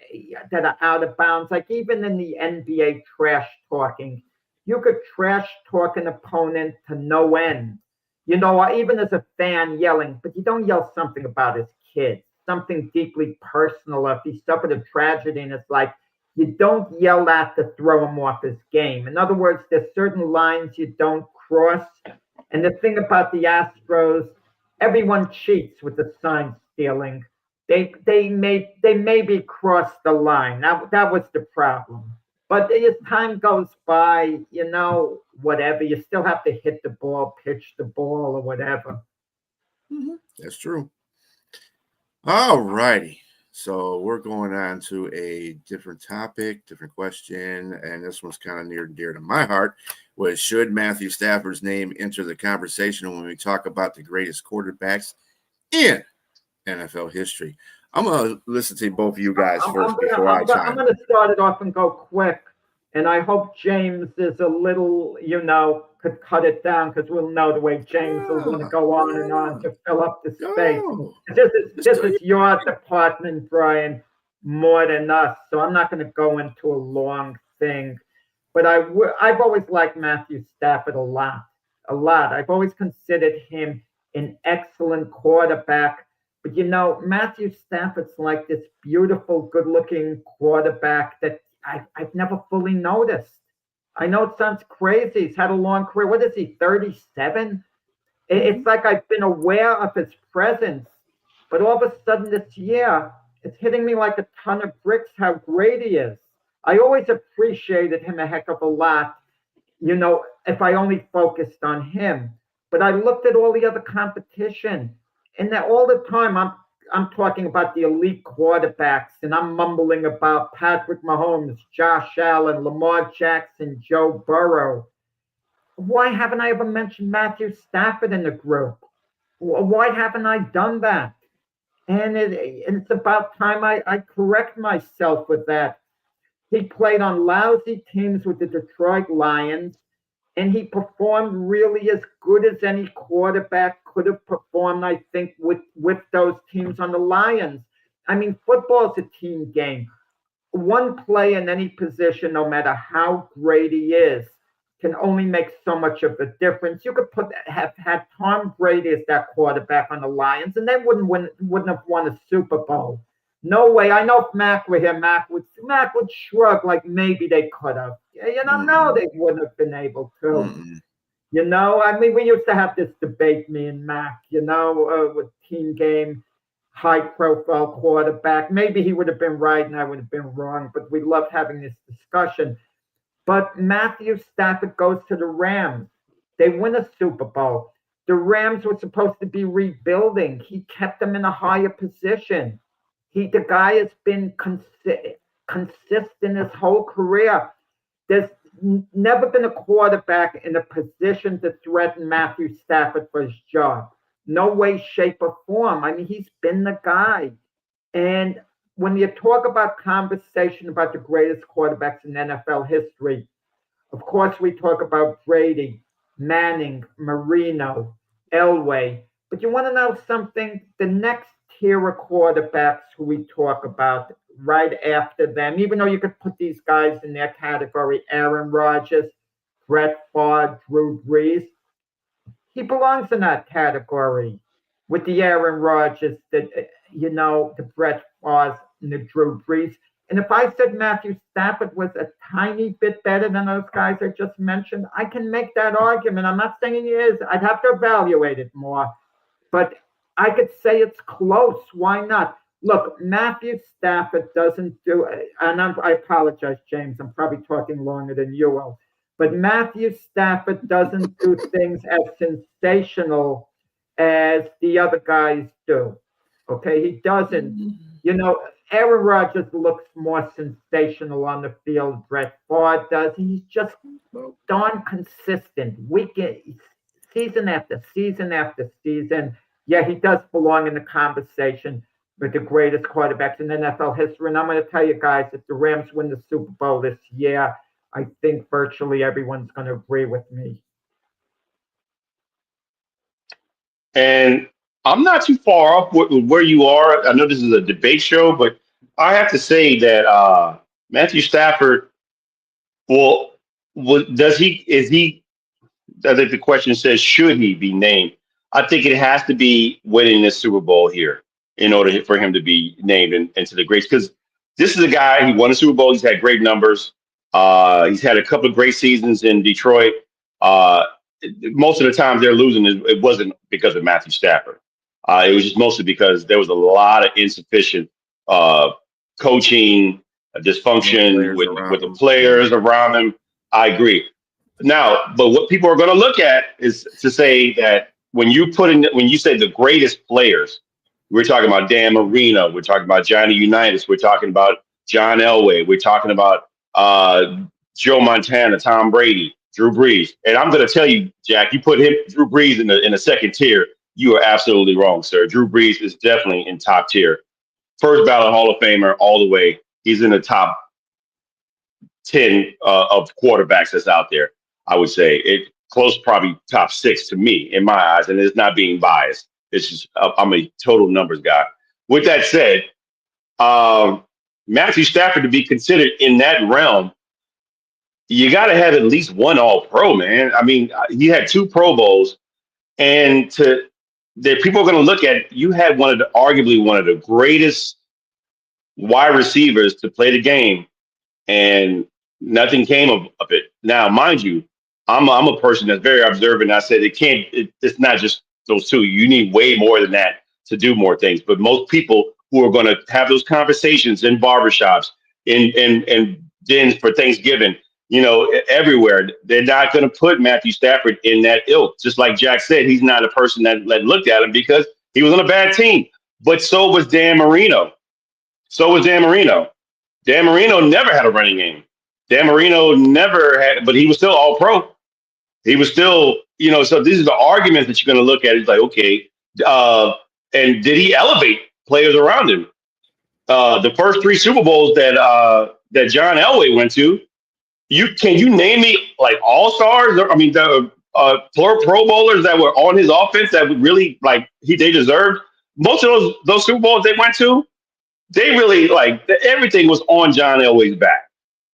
are out of bounds. Like even in the NBA trash talking, you could trash talk an opponent to no end, or even as a fan yelling, but you don't yell something about his kid, something deeply personal. If he suffered a tragedy and it's like, you don't yell that to throw him off his game. In other words, there's certain lines you don't cross. And the thing about the Astros, everyone cheats with the sign stealing. They maybe crossed the line. That was the problem. But as time goes by, whatever, you still have to hit the ball, pitch the ball, or whatever. Mm-hmm. That's true. All righty. So we're going on to a different topic, different question, and this one's kind of near and dear to my heart. Was should Matthew Stafford's name enter the conversation when we talk about the greatest quarterbacks in NFL history? I'm going to listen to both of you guys first before I chime in. I'm going to start it off and go quick, and I hope James is a little, could cut it down because we'll know the way James will want to go on and on to fill up the space. This is your department, Brian, more than us, so I'm not going to go into a long thing. But I've always liked Matthew Stafford a lot. I've always considered him an excellent quarterback. But Matthew Stafford's like this beautiful, good-looking quarterback that I've never fully noticed. I know it sounds crazy. He's had a long career. What is he, 37? It's like I've been aware of his presence. But all of a sudden this year, it's hitting me like a ton of bricks how great he is. I always appreciated him a heck of a lot, if I only focused on him. But I looked at all the other competition, and that all the time I'm talking about the elite quarterbacks, and I'm mumbling about Patrick Mahomes, Josh Allen, Lamar Jackson, Joe Burrow. Why haven't I ever mentioned Matthew Stafford in the group? Why haven't I done that? And it's about time I correct myself with that. He played on lousy teams with the Detroit Lions, and he performed really as good as any quarterback could have performed, I think, with those teams on the Lions. I mean, football is a team game. One play in any position, no matter how great he is, can only make so much of a difference. You could have had Tom Brady as that quarterback on the Lions, and they wouldn't have won a Super Bowl. No way. I know if Mac were here, Mac would shrug like maybe they could have. No, they wouldn't have been able to. I mean, we used to have this debate, me and Mac, with team game, high profile quarterback. Maybe he would have been right and I would have been wrong, but we loved having this discussion. But Matthew Stafford goes to the Rams. They win a Super Bowl. The Rams were supposed to be rebuilding. He kept them in a higher position. The guy has been consistent his whole career. There's never been a quarterback in a position to threaten Matthew Stafford for his job. No way, shape, or form. I mean, he's been the guy. And when you talk about conversation about the greatest quarterbacks in NFL history, of course, we talk about Brady, Manning, Marino, Elway. But you want to know something? The next tier of quarterbacks who we talk about right after them, even though you could put these guys in their category, Aaron Rodgers, Brett Favre, Drew Brees, he belongs in that category with the Aaron Rodgers, the Brett Favre and the Drew Brees. And if I said Matthew Stafford was a tiny bit better than those guys I just mentioned, I can make that argument. I'm not saying he is. I'd have to evaluate it more. But I could say it's close. Why not? Look, Matthew Stafford doesn't do it. And I apologize, James. I'm probably talking longer than you will. But Matthew Stafford doesn't do things as sensational as the other guys do. Okay, he doesn't. Aaron Rodgers looks more sensational on the field. Brett Favre does. He's just darn consistent. Season after season after season. Yeah, he does belong in the conversation with the greatest quarterbacks in NFL history. And I'm going to tell you guys, if the Rams win the Super Bowl this year, I think virtually everyone's going to agree with me. And I'm not too far off where you are. I know this is a debate show, but I have to say that Matthew Stafford, is he, I think the question says, should he be named? I think it has to be winning this Super Bowl here in order for him to be named into the greats. Because this is a guy, he won a Super Bowl. He's had great numbers. He's had a couple of great seasons in Detroit. Most of the times they're losing, it wasn't because of Matthew Stafford. It was just mostly because there was a lot of insufficient coaching, dysfunction with the players around him. I agree. Now, but what people are going to look at is to say that when you say the greatest players, we're talking about Dan Marino, we're talking about Johnny Unitas, we're talking about John Elway, we're talking about Joe Montana, Tom Brady, Drew Brees. And I'm going to tell you, Jack, you put Drew Brees in the second tier, you are absolutely wrong, sir. Drew Brees is definitely in top tier. First ballot Hall of Famer all the way. He's in the top 10 of quarterbacks that's out there. I would say it close, probably top 6 to me in my eyes, and it's not being biased. It's just I'm a total numbers guy. With that said, Matthew Stafford to be considered in that realm, you got to have at least one All-Pro, man. I mean, he had 2 Pro Bowls, and people are going to look at you had arguably one of the greatest wide receivers to play the game, and nothing came of it. Now, mind you, I'm a person that's very observant. I said it's not just those 2. You need way more than that to do more things. But most people who are going to have those conversations in barbershops, in dins for Thanksgiving, everywhere. They're not going to put Matthew Stafford in that ilk. Just like Jack said, he's not a person that looked at him because he was on a bad team. But so was Dan Marino. Dan Marino never had a running game. Dan Marino never had, but he was still all pro. He was still, so these are the arguments that you're going to look at. It's like, okay, and did he elevate players around him? The first three Super Bowls that John Elway went to, can you name me like all stars? I mean, the Pro Bowlers that were on his offense that would really they deserved. Most of those Super Bowls they went to, they really everything was on John Elway's back.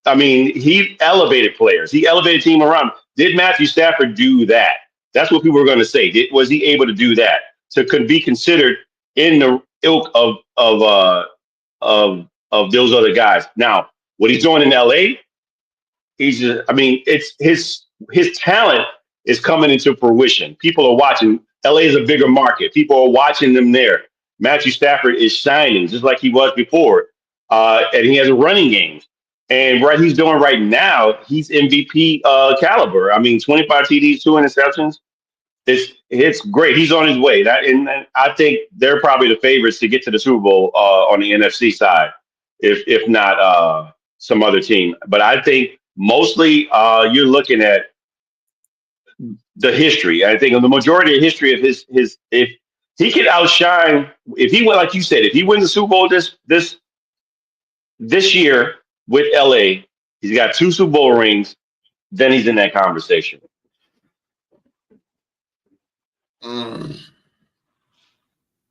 I mean, he elevated players. He elevated team around. Did Matthew Stafford do that? That's what people were going to say. Was he able to do that to be considered in the ilk of those other guys? Now, what he's doing in LA, it's his talent is coming into fruition. People are watching. LA is a bigger market. People are watching them there. Matthew Stafford is shining just like he was before, and he has a running game. And what he's doing right now, he's MVP caliber. I mean, 25 TDs, 2 interceptions. It's great. He's on his way. And I think they're probably the favorites to get to the Super Bowl on the NFC side, if not some other team. But I think mostly you're looking at the history. I think the majority of history of his if he could outshine, if he went like you said, if he wins the Super Bowl this year with LA, he's got 2 Super Bowl rings, then he's in that conversation.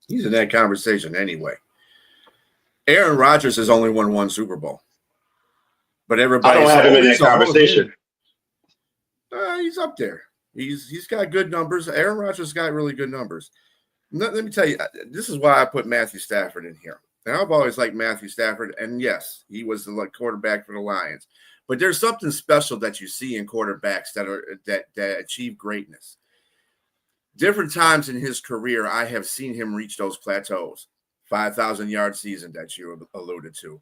He's in that conversation anyway. Aaron Rodgers has only won 1 Super Bowl. But everybody, I don't have him in that conversation. He's up there. He's got good numbers. Aaron Rodgers got really good numbers. Let me tell you, this is why I put Matthew Stafford in here. And I've always liked Matthew Stafford. And yes, he was the quarterback for the Lions. But there's something special that you see in quarterbacks that achieve greatness. Different times in his career, I have seen him reach those plateaus. 5,000-yard season that you alluded to.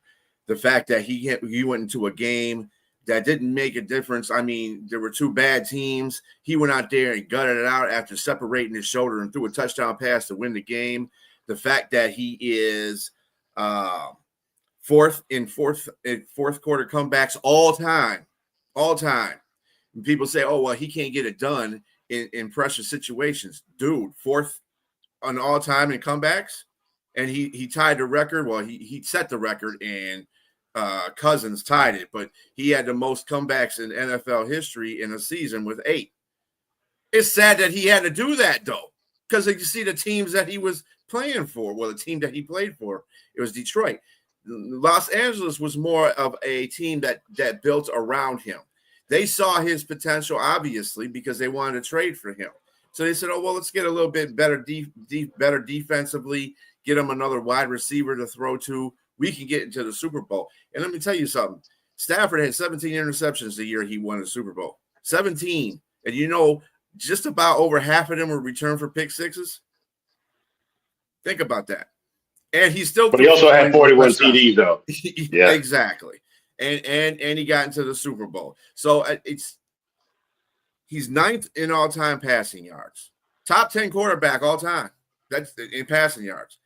The fact that he went into a game that didn't make a difference. I mean, there were 2 bad teams. He went out there and gutted it out after separating his shoulder and threw a touchdown pass to win the game. The fact that he is fourth quarter comebacks all time. And people say, oh, well, he can't get it done in pressure situations. Dude, 4th on all time in comebacks. And he tied the record. Well, he set the record, and Cousins tied it. But he had the most comebacks in NFL history in a season with 8. It's sad that he had to do that, though, because you see the teams that he was playing for. Well, the team that he played for, it was Detroit. Los Angeles was more of a team that built around him. They saw his potential, obviously, because they wanted to trade for him. So they said, oh, well, let's get a little bit better better defensively, get him another wide receiver to throw to. We can get into the Super Bowl. And let me tell you something. Stafford had 17 interceptions the year he won the Super Bowl. 17. And just about over half of them were returned for pick sixes. Think about that. And he still. But he also had 41 TDs, though. Yeah, exactly. And he got into the Super Bowl. So he's 9th in all-time passing yards. Top 10 quarterback all time. That's in passing yards.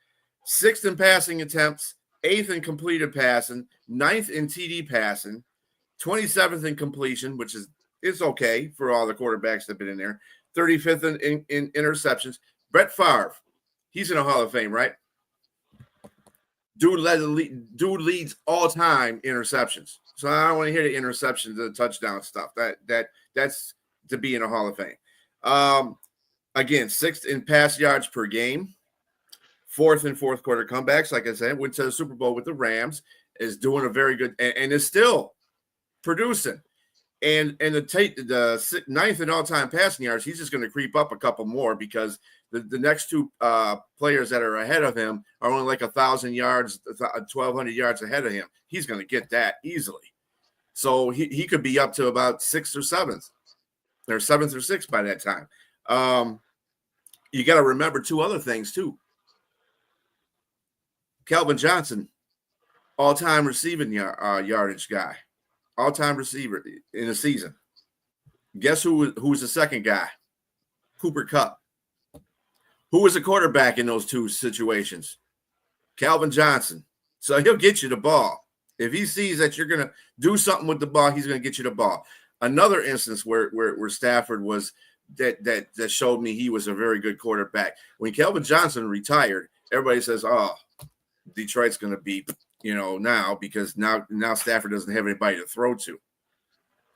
6th in passing attempts, 8th in completed passing, 9th in TD passing, 27th in completion, which is okay for all the quarterbacks that have been in there. 35th in interceptions. Brett Favre, he's in the Hall of Fame, right? Dude leads all-time interceptions. So I don't want to hear the interceptions, the touchdown stuff. That's to be in the Hall of Fame. Again, 6th in pass yards per game. 4th and 4th quarter comebacks. Like I said, went to the Super Bowl with the Rams. Is doing a very good and is still producing. And the 9th in all-time passing yards, he's just going to creep up a couple more because the next 2 players that are ahead of him are only like 1,000 yards, 1,200 yards ahead of him. He's going to get that easily. So he could be up to about 6th or 7th, or 7th or 6th by that time. You got to remember 2 other things too. Calvin Johnson, all-time receiving yardage guy. all-time receiver in a season. Guess who was the second guy? Cooper Kupp. Who was the quarterback in those two situations? Calvin Johnson. So he'll get you the ball. If he sees that you're going to do something with the ball, he's going to get you the ball. Another instance where Stafford was that showed me he was a very good quarterback. When Calvin Johnson retired, everybody says, "Oh, Detroit's going to be, now because now Stafford doesn't have anybody to throw to."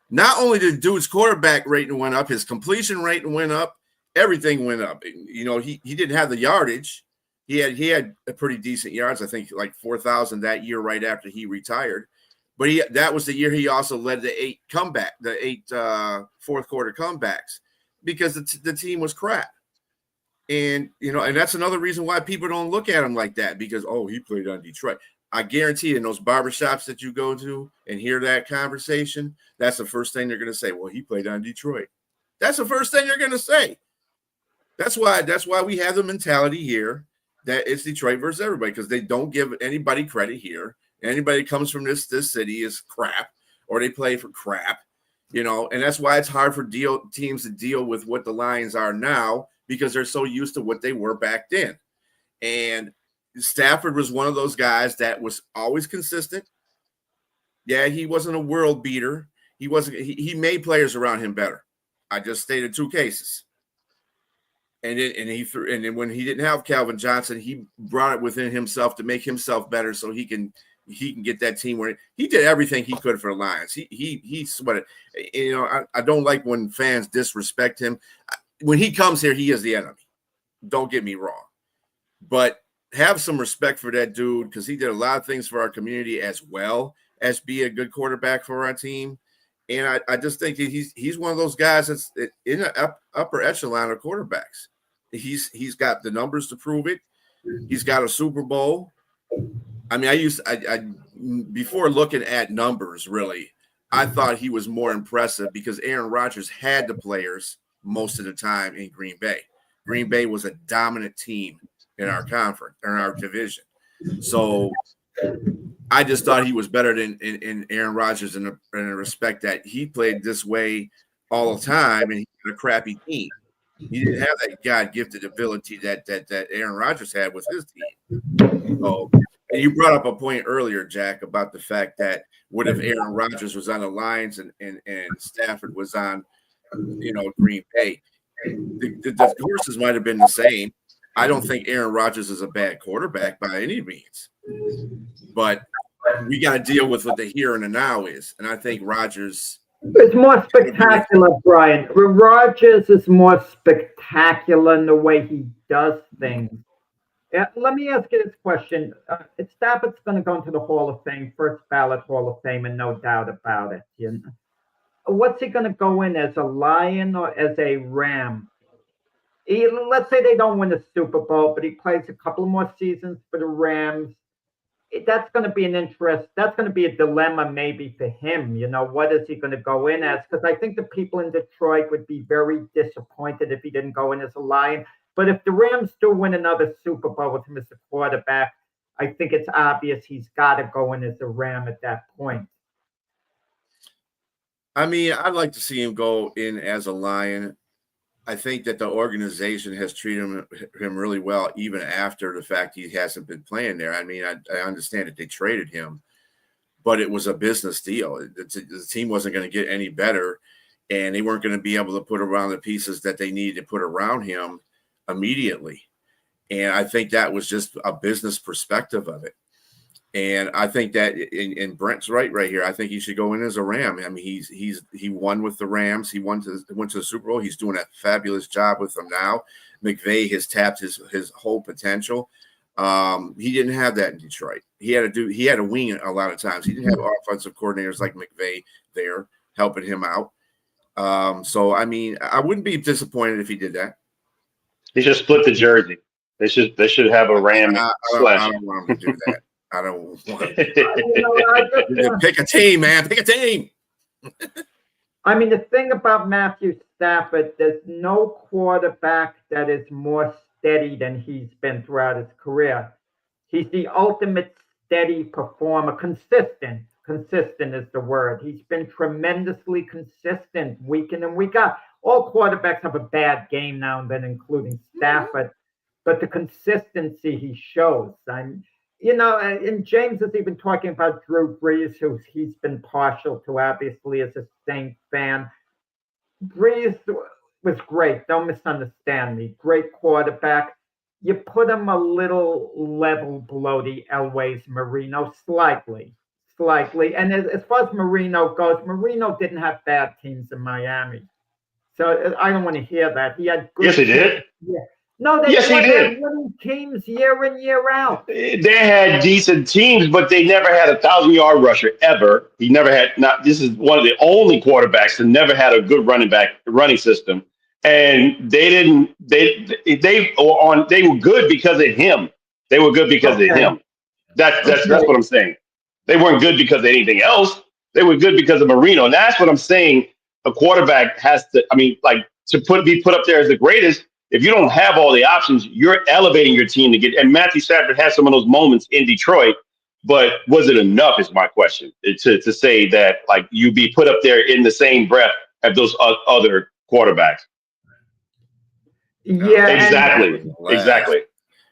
Not only did dude's quarterback rating went up, his completion rating went up, everything went up. He didn't have the yardage. He had a pretty decent yards, I think like 4,000 that year right after he retired. But that was the year he also led the eight fourth quarter comebacks because the team was crap. And and that's another reason why people don't look at him like that, because he played on Detroit. I guarantee you, in those barbershops that you go to and hear that conversation, that's the first thing they're going to say. Well, he played on Detroit. That's the first thing they're going to say. That's why we have the mentality here that it's Detroit versus everybody, because they don't give anybody credit here. Anybody that comes from this city is crap, or they play for crap, and that's why it's hard for teams to deal with what the Lions are now, because they're so used to what they were back then. And Stafford was one of those guys that was always consistent. Yeah, he wasn't a world beater. He wasn't. He made players around him better. I just stated two cases. And then when he didn't have Calvin Johnson, he brought it within himself to make himself better, so he can get that team where he did everything he could for the Lions. He sweated. I don't like when fans disrespect him. When he comes here, he is the enemy. Don't get me wrong, but have some respect for that dude, because he did a lot of things for our community as well as be a good quarterback for our team. And I just think he's one of those guys that's in the upper echelon of quarterbacks. He's got the numbers to prove it. He's got a Super Bowl. I mean, before looking at numbers, really, I thought he was more impressive because Aaron Rodgers had the players most of the time in Green Bay. Green Bay was a dominant team in our conference, in our division. So I just thought he was better than in Aaron Rodgers in the respect that he played this way all the time, and he had a crappy team. He didn't have that God-gifted ability that Aaron Rodgers had with his team. So, and you brought up a point earlier, Jack, about the fact that what if Aaron Rodgers was on the Lions and Stafford was on, Green Bay? The horses might have been the same. I don't think Aaron Rodgers is a bad quarterback by any means, but we got to deal with what the here and the now is. And I think Rodgers. It's more spectacular, Brian. Rodgers is more spectacular in the way he does things. Let me ask you this question. Stafford's going to go into the Hall of Fame, first ballot Hall of Fame, and no doubt about it. What's he going to go in, as a Lion or as a Ram? Let's say they don't win the Super Bowl, but he plays a couple more seasons for the Rams. That's going to be that's going to be a dilemma maybe for him. What is he going to go in as? Because I think the people in Detroit would be very disappointed if he didn't go in as a Lion. But if the Rams do win another Super Bowl with him as the quarterback, I think it's obvious he's got to go in as a Ram at that point. I mean, I'd like to see him go in as a Lion. I think that the organization has treated him really well, even after the fact he hasn't been playing there. I mean, I understand that they traded him, but it was a business deal. The team wasn't going to get any better, and they weren't going to be able to put around the pieces that they needed to put around him immediately. And I think that was just a business perspective of it. And I think that, and Brent's right here. I think he should go in as a Ram. I mean, he won with the Rams. He went to the Super Bowl. He's doing a fabulous job with them now. McVay has tapped his whole potential. He didn't have that in Detroit. He had to wing it a lot of times. He didn't have offensive coordinators like McVay there helping him out. So I mean, I wouldn't be disappointed if he did that. He should split the jersey. They should have a Ram slash. I don't want him to do that. I don't want to pick a team, man. Pick a team. I mean, the thing about Matthew Stafford, there's no quarterback that is more steady than he's been throughout his career. He's the ultimate steady performer, consistent. Consistent is the word. He's been tremendously consistent week in and week out. All quarterbacks have a bad game now and then, including Stafford, but the consistency he shows. And James is even talking about Drew Brees, who he's been partial to, obviously, as a Saints fan. Brees was great. Don't misunderstand me. Great quarterback. You put him a little level below the Elways Marino, slightly. And as far as Marino goes, Marino didn't have bad teams in Miami. So I don't want to hear that. He had good. Yes, he did. Yeah. No, they Yes, he did. winning teams year in, year out. They had decent teams, but they never had a 1,000-yard rusher ever. He never had. Not this is one of the only quarterbacks that never had a good running system, and they didn't. They were good because of him. They were good because of him. That's what I'm saying. They weren't good because of anything else. They were good because of Marino, and that's what I'm saying. A quarterback has to. I mean, like be put up there as the greatest. If you don't have all the options, you're elevating your team to get. And Matthew Stafford had some of those moments in Detroit, but was it enough? Is my question to say that like you be put up there in the same breath as those other quarterbacks. Yeah, exactly.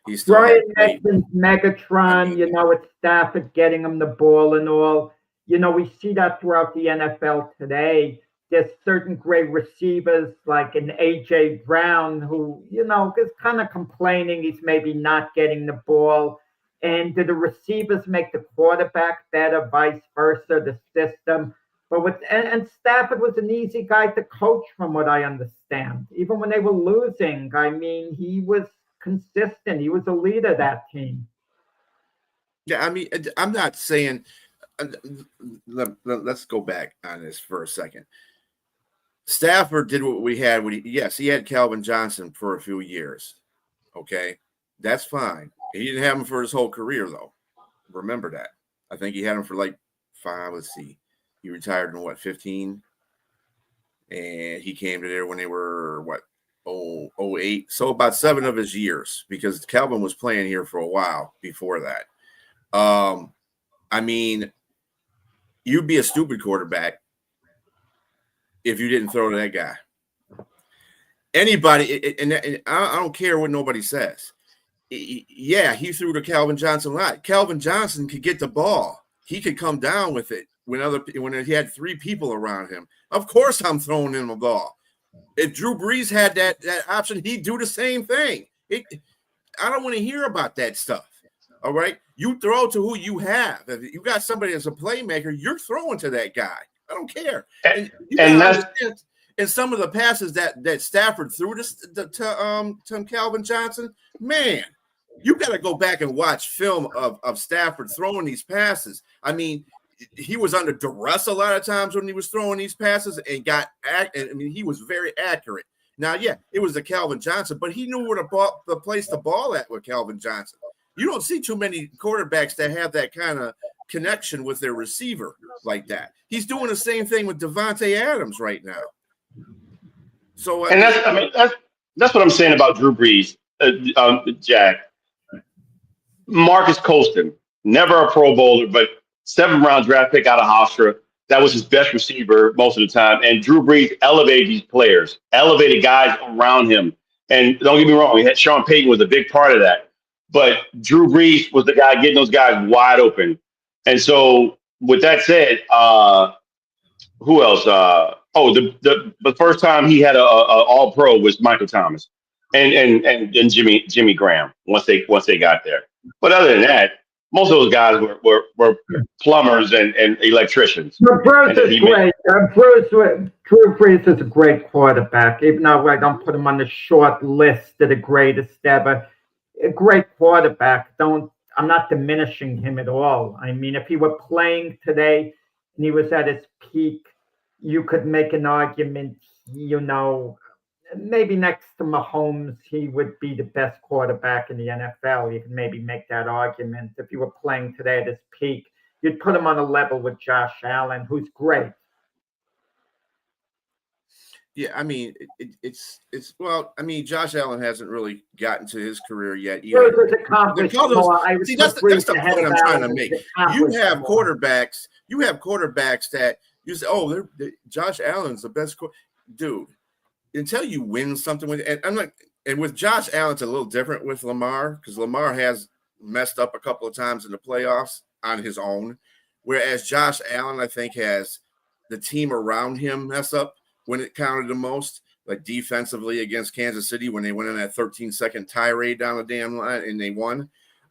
He's Brian mentioned Megatron. It's Stafford getting him the ball and all. We see that throughout the NFL today. There's certain great receivers like an A.J. Brown who, is kind of complaining he's maybe not getting the ball. And do the receivers make the quarterback better, vice versa, the system? But and Stafford was an easy guy to coach from what I understand. Even when they were losing, I mean, he was consistent. He was a leader of that team. Yeah, I mean, I'm not saying let's go back on this for a second. Stafford did what we had. Yes, he had Calvin Johnson for a few years. Okay, that's fine. He didn't have him for his whole career, though. Remember that. I think he had him for like 5. Let's see. He retired in 15? And he came to there when they were 08. So about 7 of his years, because Calvin was playing here for a while before that. I mean, you'd be a stupid quarterback if you didn't throw to that guy. Anybody, and I don't care what nobody says. Yeah, he threw to Calvin Johnson a lot. Calvin Johnson could get the ball. He could come down with it when he had 3 people around him. Of course I'm throwing him a ball. If Drew Brees had that option, he'd do the same thing. I don't want to hear about that stuff. All right? You throw to who you have. If you got somebody that's a playmaker, you're throwing to that guy. I don't care. And some of the passes that Stafford threw to Calvin Johnson, man, you got to go back and watch film of Stafford throwing these passes. I mean, he was under duress a lot of times when he was throwing these passes and he was very accurate. Now, yeah, it was a Calvin Johnson, but he knew where to place the ball at with Calvin Johnson. You don't see too many quarterbacks that have that kind of connection with their receiver like that. He's doing the same thing with Devontae Adams right now. So, that's what I'm saying about Drew Brees, Jack. Marcus Colston, never a Pro Bowler, but 7th-round draft pick out of Hofstra. That was his best receiver most of the time. And Drew Brees elevated these players, elevated guys around him. And don't get me wrong, Sean Payton was a big part of that. But Drew Brees was the guy getting those guys wide open. And so, with that said, who else? The first time he had a All-Pro was Michael Thomas, and Jimmy Graham once they got there. But other than that, most of those guys were plumbers and electricians. But Bruce is great. Drew Brees is a great quarterback, even though I don't put him on the short list of the greatest ever. A great quarterback. I'm not diminishing him at all. I mean, if he were playing today and he was at his peak, you could make an argument, maybe next to Mahomes, he would be the best quarterback in the NFL. You could maybe make that argument. If he were playing today at his peak, you'd put him on a level with Josh Allen, who's great. Yeah, I mean, Josh Allen hasn't really gotten to his career yet either. That's the point I'm trying to make. You have quarterbacks You have quarterbacks that you say, oh, Josh Allen's the best dude. Until you win something with, and with Josh Allen, it's a little different with Lamar because Lamar has messed up a couple of times in the playoffs on his own, whereas Josh Allen, I think, has the team around him mess up when it counted the most, like defensively against Kansas City when they went in that 13-second tirade down the damn line and they won.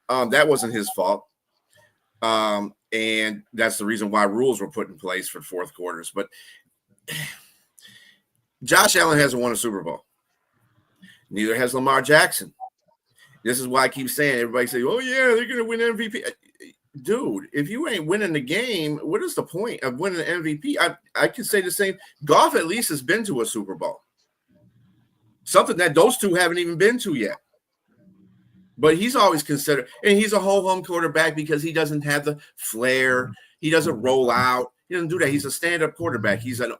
That wasn't his fault. And that's the reason why rules were put in place for fourth quarters. But Josh Allen hasn't won a Super Bowl. Neither has Lamar Jackson. This is why I keep saying, everybody say, oh, yeah, they're going to win MVP. Dude, if you ain't winning the game, what is the point of winning an MVP? I can say the same. Goff at least has been to a Super Bowl. Something that those two haven't even been to yet. But he's always considered, and he's a ho-hum quarterback because he doesn't have the flair. He doesn't roll out. He doesn't do that. He's a stand-up quarterback. He's a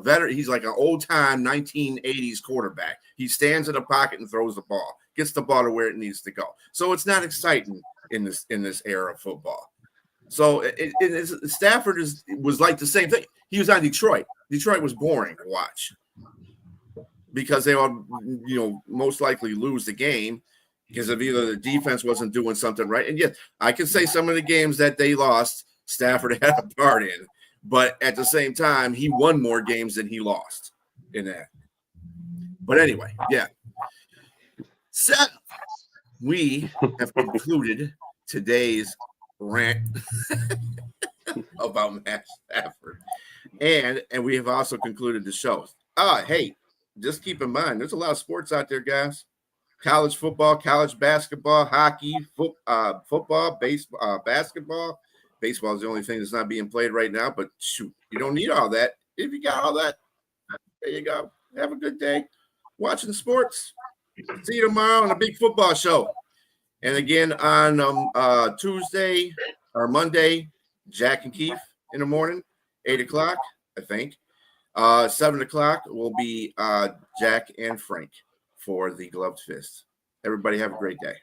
veteran. He's like an old-time 1980s quarterback. He stands in the pocket and throws the ball, gets the ball to where it needs to go. So it's not exciting in this era of football. So Stafford was like the same thing. He was on Detroit. Detroit was boring to watch because they all, most likely lose the game because of either the defense wasn't doing something right. And yes, I can say some of the games that they lost, Stafford had a part in. But at the same time, he won more games than he lost in that. But anyway, yeah. Seth, we have concluded today's rant about Matt Stafford. And we have also concluded the show. Hey, just keep in mind, there's a lot of sports out there, guys. College football, college basketball, hockey, football, baseball, basketball. Baseball is the only thing that's not being played right now, but shoot, you don't need all that. If you got all that, there you go. Have a good day watching sports. See you tomorrow on a big football show. And again on Tuesday or Monday, Jack and Keith in the morning, 8 o'clock, I think. 7 o'clock will be Jack and Frank for the Gloved Fist. Everybody have a great day.